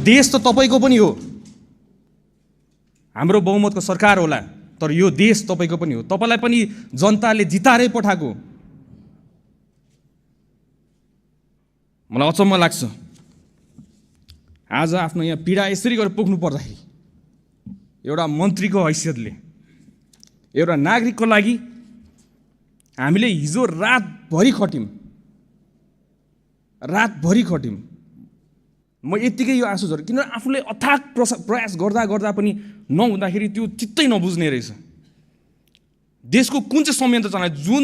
देश त तपाईको पनि हो, हाम्रो बहुमतको सरकार होला, तर यो देश तपाईको पनि हो। तपाईलाई पनि जनताले जितारै पठाएको। मलाई अचम्म लाग्छ आज आफ्नो यहाँ पीडा यसरी गरेर पोख्नु पर्दाखेरि एउटा मन्त्रीको हैसियतले, एउटा नागरिकको लागि हामीले हिजो रातभरि खट्यौँ। म यत्तिकै यो आँसु झरेँ, किनभने आफूले अथाक प्रयास गर्दा गर्दा पनि नहुँदाखेरि त्यो चित्तै नबुझ्ने रहेछ। देशको कुन चाहिँ संयन्त्र चलायो,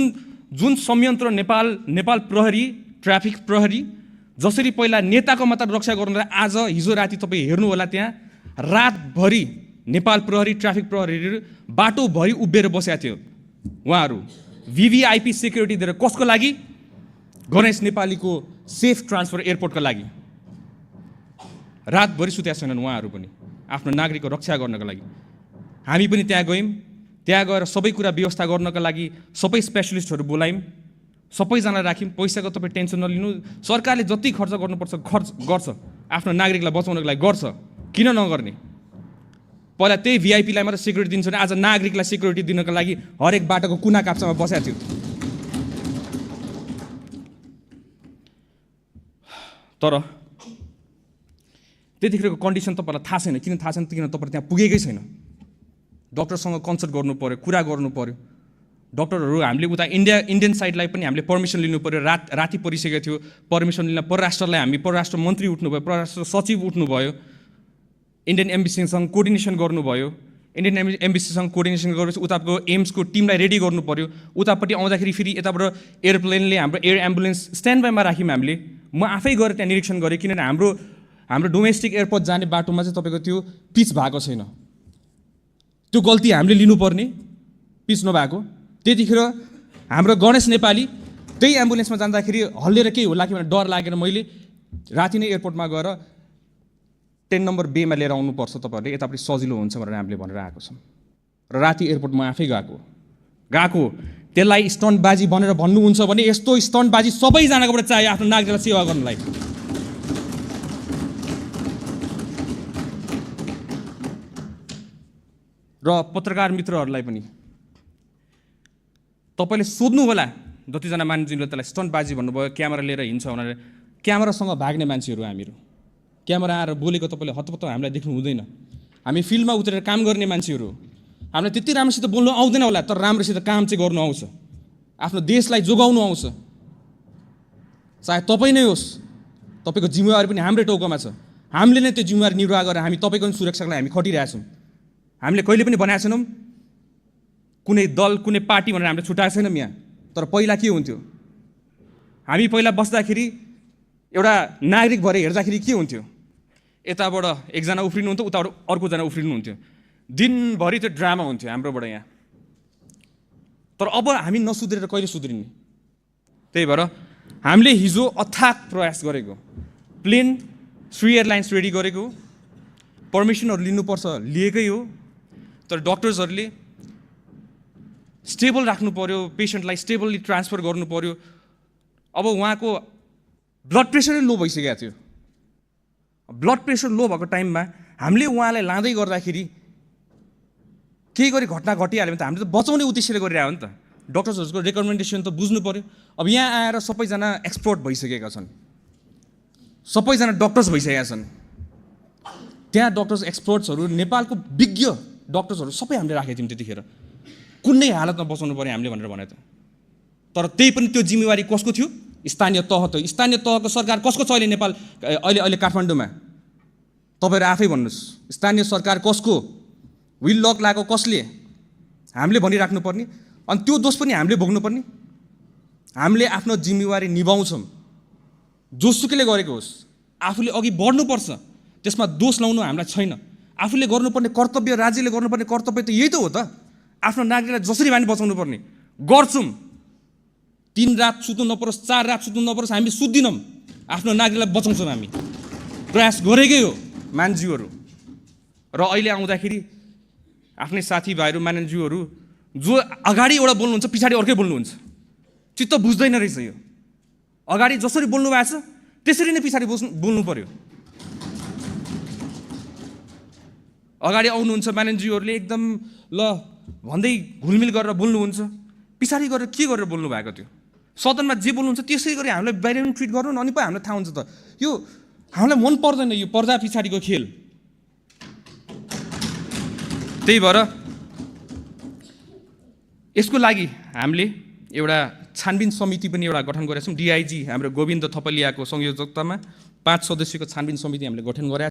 जुन संयन्त्र नेपाल प्रहरी, ट्राफिक प्रहरी जसरी पहिला नेताको मात्र रक्षा गर्नुलाई आज हिजो राति तपाईँ हेर्नु होला, त्यहाँ रातभरि नेपाल प्रहरी, ट्राफिक प्रहरीहरू बाटोभरि उभिएर बसेका थियो। उहाँहरू VVIP सेक्युरिटी दिएर कसको लागि? गणेश नेपालीको सेफ ट्रान्सफर एयरपोर्टको लागि रातभरि सुतेका छैनन्। उहाँहरू पनि आफ्नो नागरिकको रक्षा गर्नको लागि। हामी पनि त्यहाँ गयौँ, त्यहाँ गएर सबै कुरा व्यवस्था गर्नका लागि सबै स्पेसलिस्टहरू बोलायौँ, सबैजना राख्यौँ। पैसाको तपाईँ टेन्सन नलिनु, सरकारले जति खर्च गर्नुपर्छ गर्छ, आफ्नो नागरिकलाई बचाउनको लागि गर्छ, किन नगर्ने? पहिला त्यही VIPलाई मात्र सेक्युरिटी दिन्छ भने आज नागरिकलाई सेक्युरिटी दिनको लागि हरेक बाटोको कुना काप्चामा बसेको थियो। तर त्यतिखेरको कन्डिसन तपाईँलाई थाहा छैन। किन थाहा छैन? किन तपाईँ त्यहाँ पुगेकै छैन। डक्टरसँग कन्सल्ट गर्नु पऱ्यो, कुरा गर्नु पऱ्यो। डक्टरहरू हामीले उता इन्डियन साइडलाई पनि हामीले पर्मिसन लिनु पऱ्यो। राति परिसकेको थियो, पर्मिसन लिन परराष्ट्रलाई हामी परराष्ट्र मन्त्री उठ्नुभयो, परराष्ट्र सचिव उठ्नुभयो, इन्डियन एम्बेसीसँग कोर्डिनेसन गर्नुभयो। इन्डियन एम्बेसीसँग कोर्डिनेसन गरेपछि उताको एम्सको टिमलाई रेडी गर्नु पऱ्यो। उतापट्टि आउँदाखेरि फेरि यताबाट एयरप्लेनले हाम्रो एयर एम्बुलेन्स स्ट्यान्ड बाईमा राख्यौँ हामीले। म आफै गएर त्यहाँ निरीक्षण गरेँ, किनभने हाम्रो डोमेस्टिक एयरपोर्ट जाने बाटोमा चाहिँ तपाईँको त्यो पिच भएको छैन। त्यो गल्ती हामीले लिनुपर्ने, पिच नभएको। त्यतिखेर हाम्रो गणेश नेपाली त्यही एम्बुलेन्समा जाँदाखेरि हल्लिएर केही होला कि भनेर डर लागेर मैले राति नै एयरपोर्टमा गएर 10 नम्बर बेमा लिएर आउनुपर्छ तपाईँहरूले, यतापट्टि सजिलो हुन्छ भनेर हामीले भनेर आएको छौँ। र राति एयरपोर्टमा आफै गएको त्यसलाई स्टन्टबाजी भनेर भन्नुहुन्छ भने यस्तो स्टन्टबाजी सबैजनाकोबाट चाहियो आफ्नो नागरिकलाई सेवा गर्नलाई। र पत्रकार मित्रहरूलाई पनि तपाईँले सोध्नु होला, जतिजना मान्छेले त्यसलाई स्टन्टबाजी भन्नुभयो, क्यामेरा लिएर हिँड्छ भनेर। क्यामेरासँग भाग्ने मान्छेहरू हामीहरू, क्यामेरा आएर बोलेको तपाईँले हतपत्त हामीलाई देख्नु हुँदैन। हामी फिल्डमा उत्रेर काम गर्ने मान्छेहरू, हामीलाई त्यति राम्रोसित बोल्नु आउँदैन होला, तर राम्रोसित काम चाहिँ गर्नु आउँछ, आफ्नो देशलाई जोगाउनु आउँछ। चाहे तपाईँ नै होस्, तपाईँको जिम्मेवारी पनि हाम्रै टाउकोमा छ। हामीले नै त्यो जिम्मेवारी निर्वाह गरेर हामी तपाईँको सुरक्षाको लागि हामी खटिरहेछौँ। हामीले कहिले पनि बनाएको छैनौँ कुनै दल, कुनै पार्टी भनेर हामीले छुट्याएको छैनौँ यहाँ। तर पहिला के हुन्थ्यो, हामी पहिला बस्दाखेरि एउटा नागरिक भएर हेर्दाखेरि के हुन्थ्यो, यताबाट एकजना उफ्रिनुहुन्थ्यो, उताबाट अर्कोजना उफ्रिनुहुन्थ्यो, दिनभरि त्यो ड्रामा हुन्थ्यो हाम्रोबाट यहाँ। तर अब हामी नसुध्रेर कहिले सुध्रिने? त्यही भएर हामीले हिजो अथाक प्रयास गरेको, प्लेन श्री एयरलाइन्स रेडी गरेको, पर्मिसनहरू लिनुपर्छ लिएकै हो। तर डक्टर्सहरूले स्टेबल राख्नु पऱ्यो, पेसेन्टलाई स्टेबली ट्रान्सफर गर्नु पऱ्यो। अब उहाँको ब्लड प्रेसरै लो भइसकेको थियो। ब्लड प्रेसर लो भएको टाइममा हामीले उहाँलाई लाँदै गर्दाखेरि केही गरी घटना घटिहाल्यो भने त हामीले त बचाउने उद्देश्यले गरिरहेको हो नि त। डक्टर्सहरूको रेकमेन्डेसन त बुझ्नु पऱ्यो। अब यहाँ आएर सबैजना एक्सपर्ट भइसकेका छन्, सबैजना डक्टर्स भइसकेका छन्। त्यहाँ डक्टर्स एक्सपर्ट्सहरू, नेपालको विज्ञ डक्टर्सहरू सबै हामीले राखेको थियौँ त्यतिखेर। कुनै हालतमा बचाउनु पऱ्यो हामीले भनेर भने त। तर त्यही पनि त्यो जिम्मेवारी कसको थियो? स्थानीय तह थियो। स्थानीय तहको सरकार कसको छ अहिले नेपाल, अहिले काठमाडौँमा? तपाईँहरू आफै भन्नुहोस्, स्थानीय सरकार कसको? व्हिल लक लगाएको कसले? हामीले भनिराख्नु पर्ने, अनि त्यो दोष पनि हामीले भोग्नुपर्ने। हामीले आफ्नो जिम्मेवारी निभाउँछौँ, जोसुकैले गरेको होस्। आफूले अघि बढ्नुपर्छ, त्यसमा दोष लाउनु हामीलाई छैन। आफूले गर्नुपर्ने कर्तव्य, राज्यले गर्नुपर्ने कर्तव्य त यही त हो त, आफ्नो नागरिकलाई जसरी भए पनि बचाउनु पर्ने। गर्छौँ, 3 रात सुत्नु नपरोस्, 4 रात सुत्नु नपरोस्, हामी सुत्दिनौँ, आफ्नो नागरिकलाई बचाउँछौँ। हामी प्रयास गरेकै हो मान्छेहरू। र अहिले आउँदाखेरि आफ्नै साथीभाइहरू, मान्छेहरू जो अगाडि एउटा बोल्नुहुन्छ, पछाडि अर्कै बोल्नुहुन्छ, चित्त बुझ्दैन रहेछ। यो अगाडि जसरी बोल्नु भएको छ त्यसरी नै पछाडि बोल्नु पर्यो। अगाडि आउनुहुन्छ म्यानेजरहरूले एकदम ल भन्दै घुलमिल गरेर बोल्नुहुन्छ, पछाडि गरेर के गरेर बोल्नु भएको थियो। सदनमा जे बोल्नुहुन्छ त्यसै गरी हामीलाई बाहिर पनि ट्रिट गर्नु न, अनि पो हामीलाई थाहा हुन्छ त यो हामीलाई मन पर्दैन यो पर्दा पछाडिको खेल। त्यही भएर यसको लागि हामीले एउटा छानबिन समिति पनि एउटा गठन गरेका छौँ। डिआइजी हाम्रो गोविन्द थपलियाको संयोजकतामा 5 सदस्यको छानबिन समिति हामीले गठन गरेका